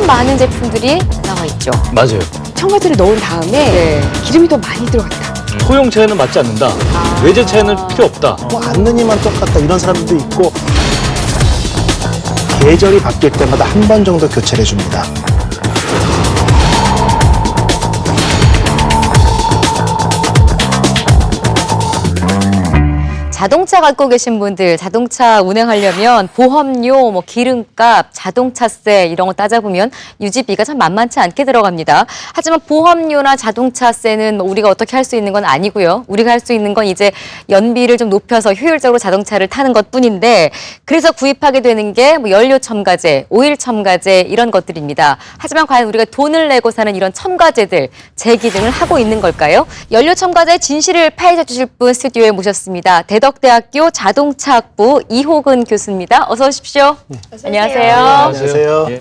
많은 제품들이 나와 있죠. 맞아요. 첨가제를 넣은 다음에 기름이 더 많이 들어갔다. 소형차에는 맞지 않는다. 외제차에는 필요 없다. 뭐 안느니만 똑같다 이런 사람들도 있고 계절이 바뀔 때마다 한 번 정도 교체를 해줍니다. 자동차 갖고 계신 분들, 자동차 운행하려면 보험료, 뭐 기름값, 자동차세 이런 거 따져보면 유지비가 참 만만치 않게 들어갑니다. 하지만 보험료나 자동차세는 우리가 어떻게 할 수 있는 건 아니고요. 우리가 할 수 있는 건 이제 연비를 좀 높여서 효율적으로 자동차를 타는 것뿐인데, 그래서 구입하게 되는 게 뭐 연료 첨가제, 오일 첨가제 이런 것들입니다. 하지만 과연 우리가 돈을 내고 사는 이런 첨가제들 제기등을 하고 있는 걸까요? 연료 첨가제의 진실을 파헤쳐 주실 분 스튜디오에 모셨습니다. 대덕대학교 자동차학부 이호근 교수입니다. 어서 오십시오. 안녕하세요. 안녕하세요. 예.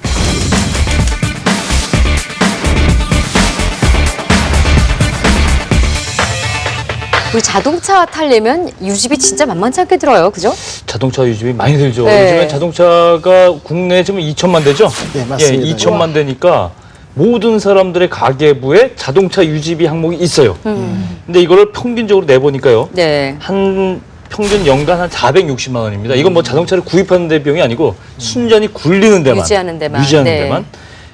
우리 자동차 타려면 유지비 진짜 만만치 않게 들어요. 그죠? 자동차 유지비 많이 들죠. 네. 요즘에 자동차가 국내에 지금 2천만 대죠? 네, 맞습니다. 예, 2천만 대니까 모든 사람들의 가계부에 자동차 유지비 항목이 있어요. 근데 이거를 평균적으로 내보니까요. 네. 한 평균 연간 한 460만 원입니다. 이건 뭐 자동차를 구입하는 데 비용이 아니고 순전히 굴리는 데만. 유지하는 데만. 유지하는 네. 데만.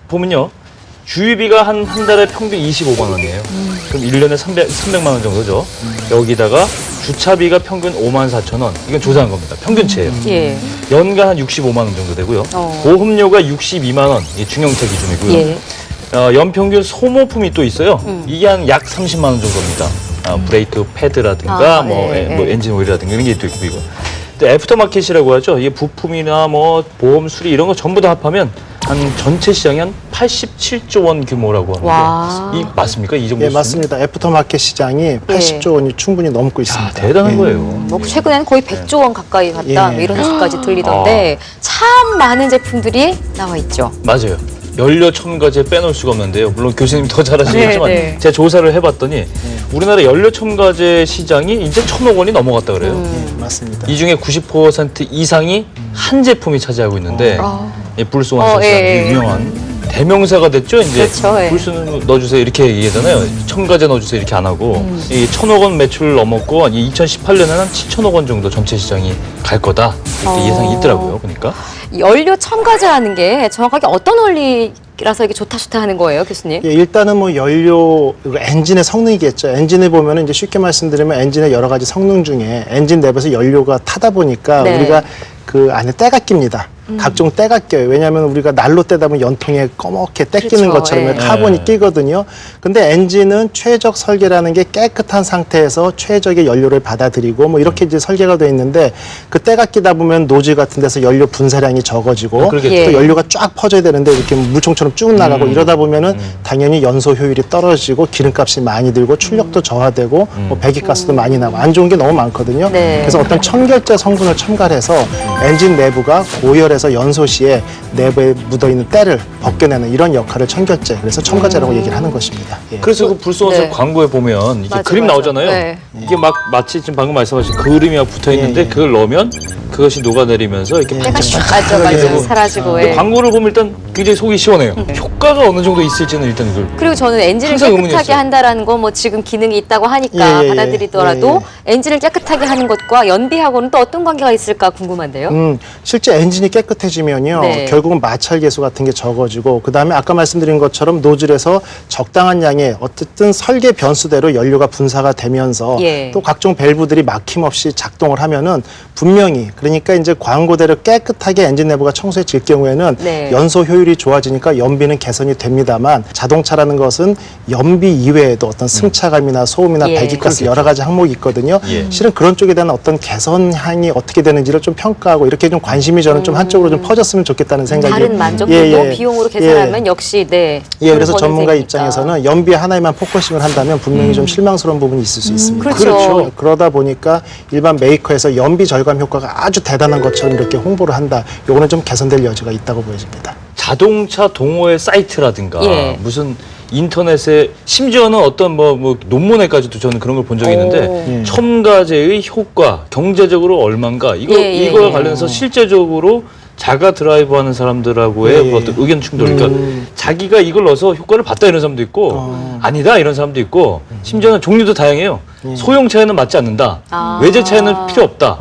보면요. 주유비가 한 달에 평균 25만 원이에요. 그럼 1년에 300만 원 정도죠. 여기다가 주차비가 평균 5만 4천 원. 이건 조사한 겁니다. 평균치예요. 예. 연간 한 65만 원 정도 되고요. 보험료가 62만 원. 이게 중형차 기준이고요. 예. 연평균 소모품이 또 있어요. 이게 한 약 30만 원 정도입니다. 브레이크 패드라든가 뭐 엔진 오일이라든가 이런 게 또 있고 이거. 또 애프터마켓이라고 하죠. 이게 부품이나 뭐 보험 수리 이런 거 전부 다 합하면 한 전체 시장이 한 87조 원 규모라고 하는데 와. 이 맞습니까? 이 정도 예, 수준이? 맞습니다. 애프터마켓 시장이 80조 원이 충분히 넘고 있습니다. 대단한 예. 거예요. 뭐 최근에는 거의 100조 원 가까이 갔다 예. 뭐 이런 소식까지 들리던데 참 많은 제품들이 나와 있죠. 맞아요. 연료 첨가제 빼놓을 수가 없는데요. 물론 교수님 더 잘하시겠지만 네. 제가 조사를 해봤더니 우리나라 연료 첨가제 시장이 이제 1,000억 원이 넘어갔다 그래요. 예, 맞습니다. 이 중에 90% 이상이 한 제품이 차지하고 있는데 이 불소원소시라는 예. 유명한 대명사가 됐죠. 이제 그렇죠, 예. 불순 넣어주세요 이렇게 얘기하잖아요. 첨가제 넣어주세요 이렇게 안 하고 이 1,000억 원 매출을 넘었고 이 2018년에는 한 7천억 원 정도 전체 시장이 갈 거다 이렇게 예상이 있더라고요. 그러니까 연료 첨가제라는 게 정확하게 어떤 원리라서 이게 좋다 하는 거예요, 교수님? 예, 일단은 뭐 연료, 엔진의 성능이겠죠. 엔진에 보면은 이제 쉽게 말씀드리면 엔진의 여러 가지 성능 중에 엔진 내부에서 연료가 타다 보니까 네. 우리가 그 안에 때가 낍니다. 각종 때가 껴요. 왜냐하면 우리가 난로 떼다 보면 연통에 꺼멓게 때 끼는 그렇죠. 것처럼 예. 카본이 끼거든요. 근데 엔진은 최적 설계라는 게 깨끗한 상태에서 최적의 연료를 받아들이고 뭐 이렇게 이제 설계가 돼 있는데 그 때가 끼다 보면 노즐 같은 데서 연료 분사량이 적어지고 그러겠죠. 예. 또 연료가 쫙 퍼져야 되는데 이렇게 물총처럼 쭉 나가고 이러다 보면은 당연히 연소 효율이 떨어지고 기름값이 많이 들고 출력도 저하되고 뭐 배기가스도 많이 나고 안 좋은 게 너무 많거든요. 네. 그래서 어떤 첨결제 성분을 첨가해서 엔진 내부가 고열해서 연소 시에 내부에 묻어있는 때를 벗겨내는 이런 역할을 첨결제, 그래서 첨가제라고 얘기를 하는 것입니다. 예. 그래서 그 불소원소 네. 광고에 보면 이게 맞아, 그림 맞아. 나오잖아요. 네. 이게 막 마치 지금 방금 말씀하신 그림이 막 붙어 있는데 예, 예. 그걸 넣으면 그것이 녹아내리면서 이렇게 때가 슉 반짝반짝하게 사라지고. 근데 예. 광고를 보면 일단 굉장히 속이 시원해요. 효과가 어느 정도 있을지는 일단 이걸 그리고 저는 엔진을 항상 깨끗하게 의문이었어요. 한다라는 거 뭐 지금 기능이 있다고 하니까 예, 예, 예. 받아들이더라도 예, 엔진을 깨끗하게 하는 것과 연비하고는 또 어떤 관계가 있을까 궁금한데요. 실제 엔진이 깨끗해지면요, 네. 결국은 마찰 계수 같은 게 적어지고, 그 다음에 아까 말씀드린 것처럼 노즐에서 적당한 양의 어쨌든 설계 변수대로 연료가 분사가 되면서 예. 또 각종 밸브들이 막힘없이 작동을 하면은 분명히, 그러니까 이제 광고대로 깨끗하게 엔진 내부가 청소해질 경우에는 네. 연소 효율이 좋아지니까 연비는 개선이 됩니다만, 자동차라는 것은 연비 이외에도 어떤 승차감이나 소음이나 예. 배기가스 여러 가지 항목이 있거든요. 예. 실은 그런 쪽에 대한 어떤 개선향이 어떻게 되는지를 좀 평가하고 이렇게 좀 관심이 저는 좀 한쪽으로 좀 퍼졌으면 좋겠다는 생각이. 다른 만족도도 비용으로 계산하면 역시 네. 예, 그래서 돈을 전문가 버는 입장에서는 연비 하나에만 포커싱을 한다면 분명히 좀 실망스러운 부분이 있을 수 있습니다. 그렇죠. 그러다 보니까 일반 메이커에서 연비 절감 효과가 아주 대단한 것처럼 이렇게 홍보를 한다. 요거는 좀 개선될 여지가 있다고 보여집니다. 자동차 동호회 사이트라든가 예. 무슨 인터넷에 심지어는 어떤 뭐 논문에까지도 저는 그런 걸 본 적이 있는데 예. 첨가제의 효과 경제적으로 얼마인가 예, 예, 이거와 예. 관련해서 실제적으로 자가 드라이브하는 사람들하고의 예. 어떤 의견 충돌. 그러니까 자기가 이걸 넣어서 효과를 봤다 이런 사람도 있고 아니다 이런 사람도 있고 심지어는 종류도 다양해요. 소형차에는 맞지 않는다. 외제차에는 필요 없다.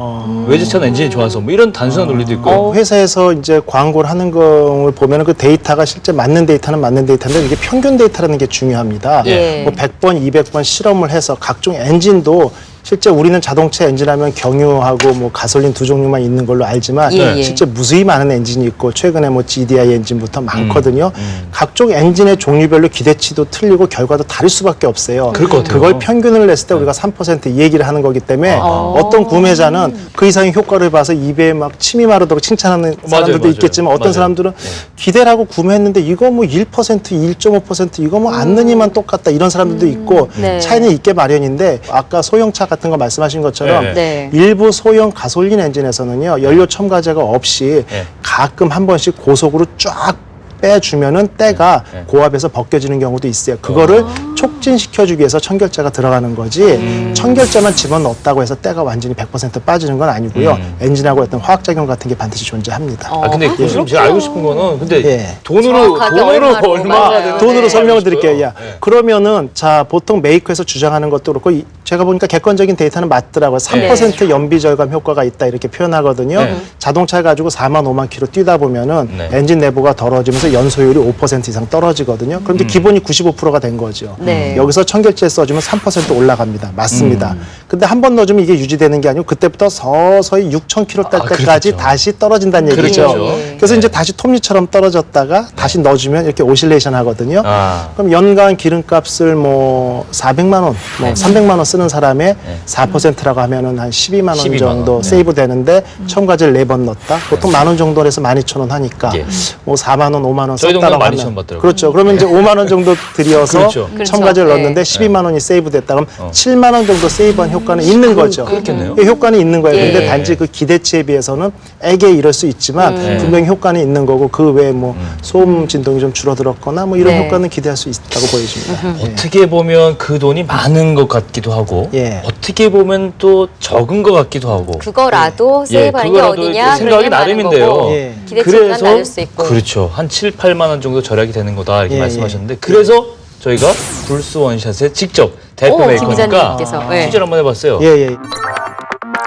외제차는 엔진이 좋아서 뭐 이런 단순한 논리도 있고. 회사에서 이제 광고를 하는 걸 보면 그 데이터가 실제 맞는 데이터는 맞는 데이터인데 이게 평균 데이터라는 게 중요합니다. 예. 뭐 100번, 200번 실험을 해서 각종 엔진도 실제 우리는 자동차 엔진 하면 경유하고 뭐 가솔린 두 종류만 있는 걸로 알지만 예, 예. 실제 무수히 많은 엔진이 있고 최근에 뭐 GDI 엔진부터 많거든요. 각종 엔진의 종류별로 기대치도 틀리고 결과도 다를 수밖에 없어요. 그럴 것 같아요. 그걸 평균을 냈을 때 우리가 3% 이 얘기를 하는 거기 때문에 어떤 구매자는 그 이상의 효과를 봐서 입에 막 침이 마르다고 칭찬하는 사람들도 맞아요. 있겠지만 어떤 맞아요. 사람들은 기대를 하고 구매했는데 이거 뭐 1%, 1.5% 이거 뭐 안 넣으니만 똑같다 이런 사람들도 있고 네. 차이는 있게 마련인데 아까 소형차 같은 거 말씀하신 것처럼 네. 네. 일부 소형 가솔린 엔진에서는요 연료 첨가제가 없이 네. 가끔 한 번씩 고속으로 쫙 빼주면은 때가 고압에서 벗겨지는 경우도 있어요. 그거를 촉진시켜주기 위해서 청결제가 들어가는 거지 청결제만 집어넣었다고 해서 때가 완전히 100% 빠지는 건 아니고요. 엔진하고 어떤 화학작용 같은 게 반드시 존재합니다. 아 근데 교수님 제가 알고 싶은 거는 근데 예. 돈으로 정확하게 얼마가 얼마로, 되는 맞아요. 돈으로 네. 설명을 드릴게요. 야, 네. 그러면은 자 보통 메이커에서 주장하는 것도 그렇고 제가 보니까 객관적인 데이터는 맞더라고요. 3% 연비 절감 효과가 있다 이렇게 표현하거든요. 네. 자동차 가지고 4만 5만 킬로 뛰다 보면은 네. 엔진 내부가 더러워지면서 연소율이 5% 이상 떨어지거든요. 그런데 기본이 95%가 된 거죠. 네. 여기서 청결제 써주면 3% 올라갑니다. 맞습니다. 근데 한 번 넣어주면 이게 유지되는 게 아니고 그때부터 서서히 6천 킬로 딸 때까지 그렇겠죠. 다시 떨어진다는 얘기죠. 그렇죠. 그래서 네. 이제 다시 톱니처럼 떨어졌다가 다시 넣어주면 이렇게 오실레이션 하거든요. 아. 그럼 연간 기름값을 뭐 400만 원, 뭐 300만 원 쓰는 사람의 4%라고 하면은 한 12만 원 12만 정도 원. 네. 세이브 되는데 첨가제를 4번 넣었다. 보통 10,000원 정도 해서 12,000원 하니까 예. 뭐 4만 원, 5만 원 저희 썼다라고 동네는 하면 12,000원 받더라고요. 그렇죠. 그러면 이제 5만 원 정도 들여서 그렇죠. 첨가제를 그렇죠. 넣었는데 네. 12만 원이 세이브 됐다. 그럼 7만 원 정도 세이브한 효과는 있는 거죠. 그렇겠네요. 이 효과는 있는 거예요. 예. 근데 단지 그 기대치에 비해서는 애게 이럴 수 있지만 분명히 효과는 있는 거고 그 외에 뭐 소음 진동이 좀 줄어들었거나 뭐 이런 네. 효과는 기대할 수 있다고 보여집니다. 예. 어떻게 보면 그 돈이 많은 것 같기도 하고 예. 어떻게 보면 또 적은 것 같기도 하고 그거라도 예, 세이브하는 게 그거라도 어디냐 생각이 그러냐면 하는 나름인데요. 거고, 예. 기대치는 낮을 수 있고. 그렇죠. 한 7, 8만 원 정도 절약이 되는 거다 이렇게 예, 말씀하셨는데 그래서 저희가 불스 원샷에 직접 대표 김 메이커니까 기자님께서. 네. 취재를 한번 해봤어요. 예, 예.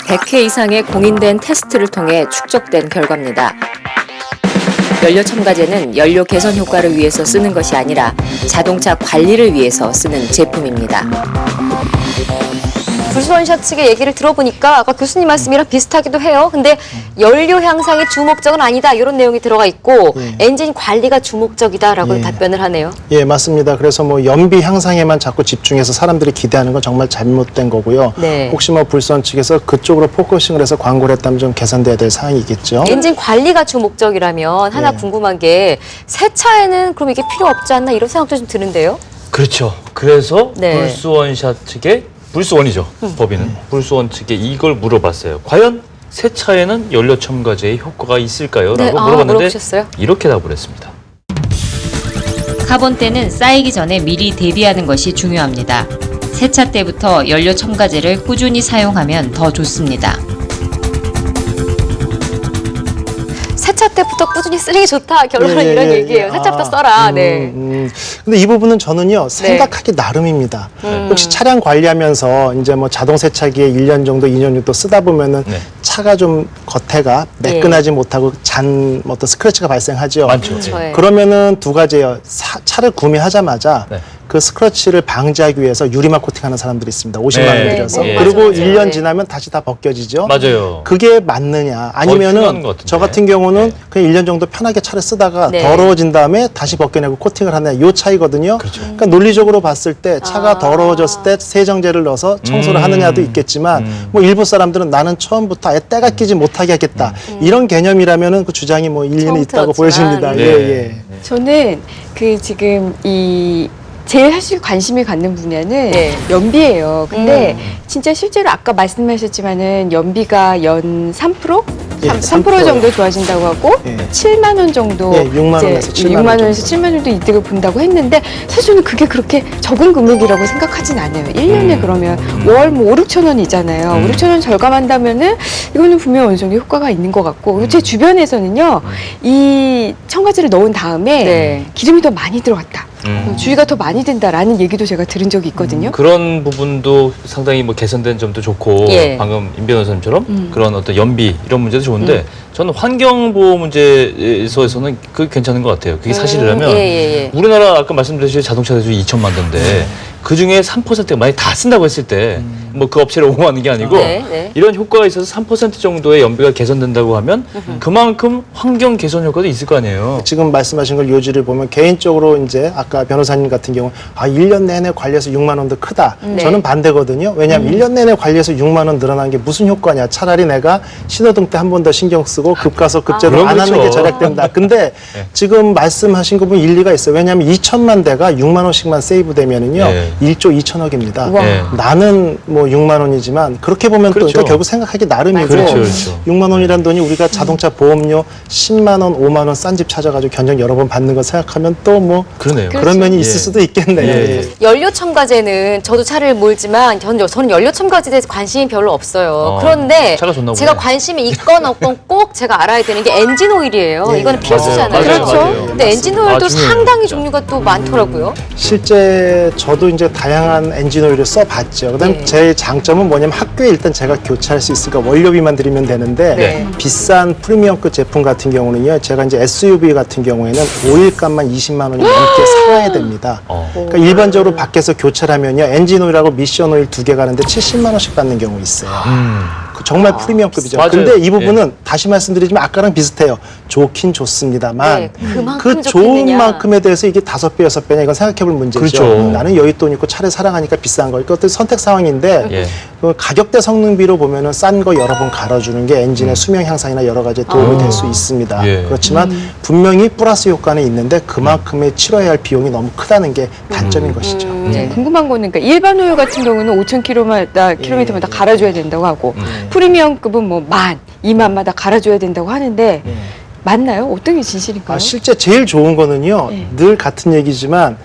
100회 이상의 공인된 테스트를 통해 축적된 결과입니다. 연료 첨가제는 연료 개선 효과를 위해서 쓰는 것이 아니라 자동차 관리를 위해서 쓰는 제품입니다. 불스원샷 측의 얘기를 들어보니까 아까 교수님 말씀이랑 비슷하기도 해요. 근데 연료 향상이 주목적은 아니다 이런 내용이 들어가 있고 엔진 관리가 주목적이다라고 예. 답변을 하네요. 예, 맞습니다. 그래서 뭐 연비 향상에만 자꾸 집중해서 사람들이 기대하는 건 정말 잘못된 거고요. 네. 혹시 뭐 불선 측에서 그쪽으로 포커싱을 해서 광고를 했다면 좀 개선돼야 될 사항이 있겠죠. 엔진 관리가 주목적이라면 하나 예. 궁금한 게 새 차에는 그럼 이게 필요 없지 않나 이런 생각도 좀 드는데요. 그렇죠. 그래서 네. 불스 원샷 측에 불스원이죠. 법인은 불스원 측에 이걸 물어봤어요. 과연 새 차에는 연료 첨가제의 효과가 있을까요? 네, 라고 물어봤는데 물어보셨어요? 이렇게 답을 했습니다. 카본때는 쌓이기 전에 미리 대비하는 것이 중요합니다. 세차 때부터 연료 첨가제를 꾸준히 사용하면 더 좋습니다. 세차 때부터 꾸준히 쓰는 게 좋다. 결론은 예, 이런 예, 얘기예요. 예. 세차부터 아, 써라. 네. 근데 이 부분은 저는요, 생각하기 나름입니다. 혹시 차량 관리하면서 이제 뭐 자동 세차기에 1년 정도, 2년 정도 쓰다 보면은 네. 차가 좀 겉에가 매끈하지 못하고 잔 어떤 스크래치가 발생하죠. 많죠. 그렇죠. 예. 그러면은 두 가지예요. 차를 구매하자마자 네. 그 스크래치를 방지하기 위해서 유리막 코팅하는 사람들이 있습니다. 50만 원 네. 들여서. 네. 그리고 맞아요. 1년 네. 지나면 다시 다 벗겨지죠. 맞아요. 그게 맞느냐 중요한 아니면은 것 같은데. 저 같은 경우는 네. 그냥 1년 정도 편하게 차를 쓰다가 네. 더러워진 다음에 다시 벗겨내고 코팅을 하느냐 요 차이거든요. 그러니까 논리적으로 봤을 때 차가 더러워졌을 때 세정제를 넣어서 청소를 하느냐도 있겠지만 뭐 일부 사람들은 나는 처음부터 아예 때가 끼지 못하게 하겠다. 이런 개념이라면은 그 주장이 뭐 일리는 있다고 처음부터 보여집니다. 네. 예, 예. 저는 그 지금 이 제일 사실 관심을 갖는 분야는 네. 연비예요. 근데 진짜 실제로 아까 말씀하셨지만은 연비가 연 3%? 예, 3% 정도 좋아진다고 하고 예. 7만 원 정도 예, 6만 이제 원에서 7만 6만 원 원에서 7만 원 정도 이득을 본다고 했는데 사실 저는 그게 그렇게 적은 금액이라고 생각하진 않아요. 1년에 그러면 월 뭐 5, 6천 원이잖아요. 5, 6천 원 절감한다면은 이거는 분명 어느 정도 효과가 있는 것 같고 그리고 제 주변에서는요 이 첨가제를 넣은 다음에 네. 기름이 더 많이 들어갔다. 주의가 더 많이 된다라는 얘기도 제가 들은 적이 있거든요. 그런 부분도 상당히 뭐 개선된 점도 좋고 예. 방금 임 변호사님처럼 그런 어떤 연비 이런 문제도 좋은데 저는 환경보호 문제에서는 그게 괜찮은 것 같아요. 그게 사실이라면 예. 우리나라 아까 말씀드렸듯이 자동차 대출이 2천만 대인데 그 중에 3%가 만약 다 쓴다고 했을 때 뭐 그 업체를 옹호하는 게 아니고 네. 이런 효과가 있어서 3% 정도의 연비가 개선된다고 하면 그만큼 환경 개선 효과도 있을 거 아니에요. 지금 말씀하신 걸 요지를 보면 개인적으로 이제 아까 변호사님 같은 경우 1년 내내 관리해서 6만 원도 크다. 저는 반대거든요. 왜냐하면 1년 내내 관리해서 6만 원 늘어난 게 무슨 효과냐. 차라리 내가 신호등 때 한 번 더 신경 쓰고 급가속 급제로 그럼 안 하는 그렇죠. 게 절약된다. 근데 지금 말씀하신 거 보면 일리가 있어요. 왜냐하면 2천만 대가 6만 원씩만 세이브 되면은요. 예. 1조 2천억입니다. 예. 나는 뭐 6만 원이지만 그렇게 보면 그렇죠. 또 그러니까 결국 생각하기 나름이고 그렇죠. 6만 원이란 돈이 우리가 자동차 보험료 10만 원, 5만 원 싼 집 찾아가지고 견적 여러 번 받는 거 생각하면 또 뭐 그러네요. 그런 면이 예. 있을 수도 있겠네요. 예. 예. 연료 첨가제는 저도 차를 몰지만 저는 연료 첨가제에 대해서 관심이 별로 없어요. 그런데 차가 좋나 제가 보네. 관심이 있건 없건 꼭 제가 알아야 되는 게 엔진 오일이에요. 예. 이거는 필수잖아요. 맞아요. 그렇죠. 맞아요. 근데 엔진 오일도 중요해요, 상당히 진짜. 종류가 또 많더라고요. 실제 저도 이제 다양한 엔진 오일을 써봤죠. 그다음 예. 제 장점은 뭐냐면 학교에 일단 제가 교체할 수 있으니까 원료비만 들이면 되는데 네. 비싼 프리미엄급 제품 같은 경우는요. 제가 이제 SUV 같은 경우에는 오일값만 20만 원이 넘게 살아야 됩니다. 그러니까 일반적으로 밖에서 교체를 하면요. 엔진 오일하고 미션 오일 두 개 가는데 70만 원씩 받는 경우 있어요. 그 정말 프리미엄급이죠. 맞아요. 근데 이 부분은 다시 말씀드리지만 아까랑 비슷해요. 좋긴 좋습니다만 네, 그만큼 그 좋은 좋겠느냐. 만큼에 대해서 이게 5배, 6배냐 이건 생각해볼 문제죠. 그렇죠. 나는 여윳돈 있고 차를 사랑하니까 비싼 거. 이것도 선택 상황인데 예. 그 가격대 성능비로 보면은 싼 거 여러 번 갈아주는 게 엔진의 수명 향상이나 여러 가지에 도움이 될 수 있습니다. 예. 그렇지만 분명히 플러스 효과는 있는데 그만큼의 치러야 할 비용이 너무 크다는 게 단점인 것이죠. 네, 궁금한 거는 그러니까 일반 오일 같은 경우는 5,000km마다 갈아줘야 된다고 하고 프리미엄급은 뭐 1만, 2만마다 갈아줘야 된다고 하는데 맞나요? 어떤 게 진실인가요? 실제 제일 좋은 거는요. 예. 늘 같은 얘기지만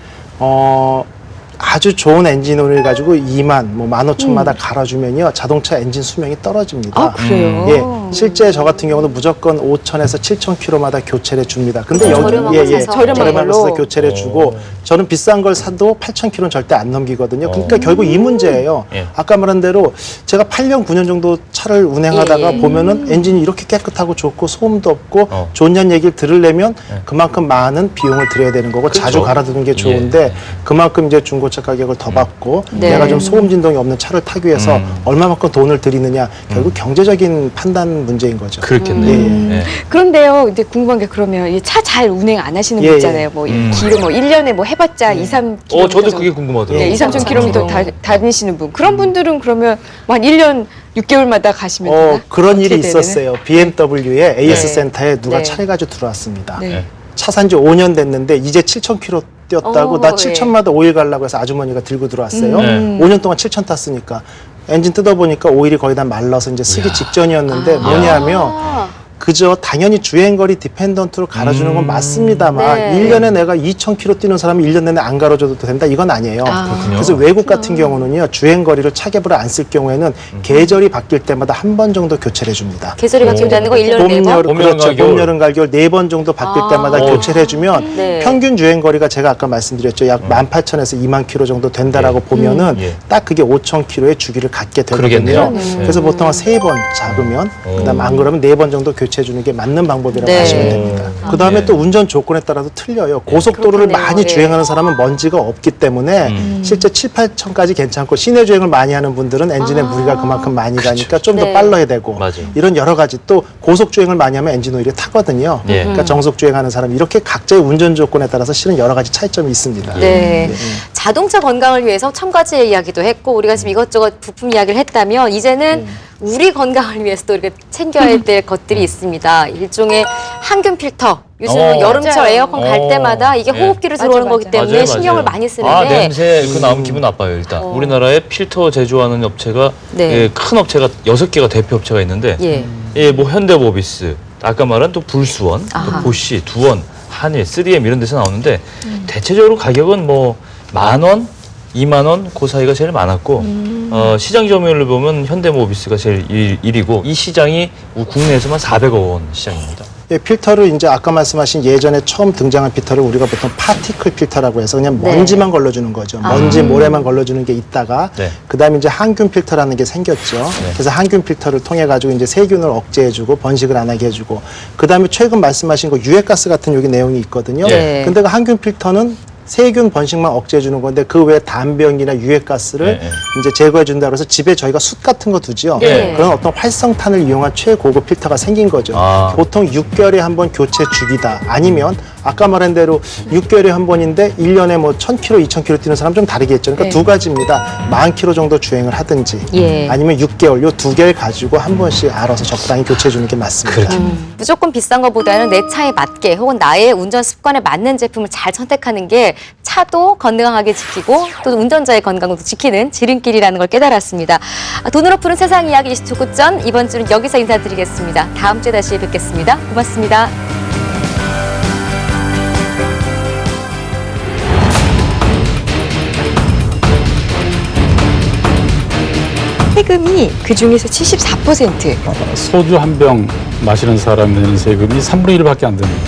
아주 좋은 엔진 오일 가지고 2만, 뭐 15,000마다 갈아주면요. 자동차 엔진 수명이 떨어집니다. 아, 그래요? 예, 실제 저 같은 경우도 무조건 5,000에서 7,000km마다 교체를 해줍니다. 근데 저렴한 거 사서. 저렴한 저렴한 거 걸로. 사서 교체를 해주고 저는 비싼 걸 사도 8,000km는 절대 안 넘기거든요. 그러니까 결국 이 문제예요. 예. 아까 말한 대로 제가 8년, 9년 정도 차를 운행하다가 예. 보면은 엔진이 이렇게 깨끗하고 좋고 소음도 없고 어. 좋냐는 얘기를 들으려면 그만큼 많은 비용을 들여야 되는 거고 자주 갈아두는 게 좋은데 그만큼 이제 중고차 가격을 더 받고 네. 내가 좀 소음 진동이 없는 차를 타기 위해서 얼마만큼 돈을 들이느냐 결국 경제적인 판단 문제인 거죠. 그렇겠네요. 예. 그런데요, 근데 궁금한 게 그러면 차 잘 운행 안 하시는 분 예, 있잖아요. 뭐 기름 뭐 1년에 뭐 해봤자 2, 3km. 저도 그게 궁금하더라고요. 네, 2, 3,000km 다니시는 분. 그런 분들은 그러면 뭐 한 1년 6개월마다 가시면 되나? 그런 일이 어떻게 되나요? 있었어요. BMW의 AS 네. 센터에 누가 네. 차를 가지고 들어왔습니다. 네. 차 산 지 5년 됐는데 이제 7,000km 뛰었다고 나 예. 7,000마다 오일 가려고 해서 아주머니가 들고 들어왔어요. 네. 5년 동안 7,000 탔으니까 엔진 뜯어보니까 오일이 거의 다 말라서 이제 쓰기 직전이었는데 뭐냐면 그저 당연히 주행거리 디펜던트로 갈아주는 건 맞습니다만 네. 1년에 내가 2,000km 뛰는 사람이 1년 내내 안 갈아줘도 된다 이건 아니에요. 그래서 외국 같은 경우는요 주행거리를 차계부를 안 쓸 경우에는 계절이 바뀔 때마다 한 번 정도 교체를 해줍니다. 계절이 바뀐다는 거 1년에 4번? 봄, 여름, 봄, 그렇죠. 가을, 겨울. 봄, 여름, 가을, 겨울 4번 정도 바뀔 때마다 교체를 해주면 네. 평균 주행거리가 제가 아까 말씀드렸죠. 약 18,000에서 2만 킬로 정도 된다라고 보면은 예. 딱 그게 5,000킬로의 주기를 갖게 그러겠네요. 되거든요. 그래서 보통 한 3번 잡으면 그다음 안 그러면 4번 정도 교체해주는 게 맞는 방법이라고 네. 하시면 됩니다. 그다음에 네. 또 운전 조건에 따라서 틀려요. 고속도로를 그렇겠네요. 많이 예. 주행하는 사람은 먼지가 없기 때문에 실제 7, 8천까지 괜찮고 시내 주행을 많이 하는 분들은 엔진에 무리가 그만큼 많이 가니까 좀 더 네. 빨라야 되고 맞아요. 이런 여러 가지 또 고속 주행을 많이 하면 엔진 오일이 타거든요. 예. 그러니까 정속 주행하는 사람 이렇게 각자의 운전 조건에 따라서 실은 여러 가지 차이점이 있습니다. 네. 자동차 건강을 위해서 첨가제 이야기도 했고 우리가 지금 이것저것 부품 이야기를 했다면 이제는 우리 건강을 위해서 또 이렇게 챙겨야 될 것들이 있습니다. 일종의 항균 필터. 요즘은 여름철 맞아요. 에어컨 갈 때마다 이게 예. 호흡기로 들어오는 맞아, 거기 맞아. 때문에 맞아요, 신경을 맞아요. 많이 쓰는데 아, 냄새 그 나오면 기분 나빠요, 일단. 우리나라에 필터 제조하는 업체가 네. 예, 큰 업체가 6개가 대표 업체가 있는데 예. 뭐 현대모비스, 아까 말한 또 불수원, 아하. 또 보쉬, 두원, 한일, 3M 이런 데서 나오는데 대체적으로 가격은 뭐 10,000원, 20,000원 그 사이가 제일 많았고 시장 점유율을 보면 현대모비스가 제일 1위고 이 시장이 국내에서만 400억 원 시장입니다. 예, 필터를 이제 아까 말씀하신 예전에 처음 등장한 필터를 우리가 보통 파티클 필터라고 해서 그냥 네. 먼지만 걸러주는 거죠. 먼지, 모래만 걸러주는 게 있다가 네. 그다음에 이제 항균 필터라는 게 생겼죠. 그래서 항균 필터를 통해 가지고 이제 세균을 억제해주고 번식을 안 하게 해주고 그다음에 최근 말씀하신 거 유해가스 같은 여기 내용이 있거든요. 네. 근데 그 항균 필터는 세균 번식만 억제해 주는 건데 그 외에 담배연기나 유해가스를 네. 이제 제거해 준다 그래서 집에 저희가 숯 같은 거 두죠. 네. 그런 어떤 활성탄을 이용한 최고급 필터가 생긴 거죠. 아. 보통 6개월에 한 번 교체 주기다. 아니면 아까 말한 대로 6개월에 한 번인데 1년에 뭐 1,000km, 2,000km 뛰는 사람 좀 다르겠죠. 그러니까 네. 두 가지입니다. 10,000km 정도 주행을 하든지 예. 아니면 6개월 요 두 개를 가지고 한 번씩 알아서 적당히 교체해 주는 게 맞습니다. 무조건 비싼 것보다는 내 차에 맞게 혹은 나의 운전 습관에 맞는 제품을 잘 선택하는 게 차도 건강하게 지키고 또 운전자의 건강도 지키는 지름길이라는 걸 깨달았습니다. 돈으로 푸는 세상 이야기 29전 이번 주는 여기서 인사드리겠습니다. 다음 주에 다시 뵙겠습니다. 고맙습니다. 세금이 그 중에서 74%. 소주 한 병 마시는 사람이 내는 세금이 3분의 1밖에 안 됩니다.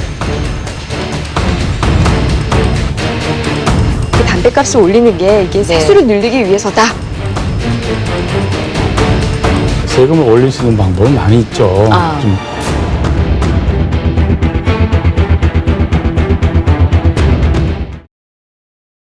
그 담배값을 올리는 게 이게 세수를 늘리기 위해서다. 세금을 올릴 수 있는 방법은 많이 있죠. 아. 좀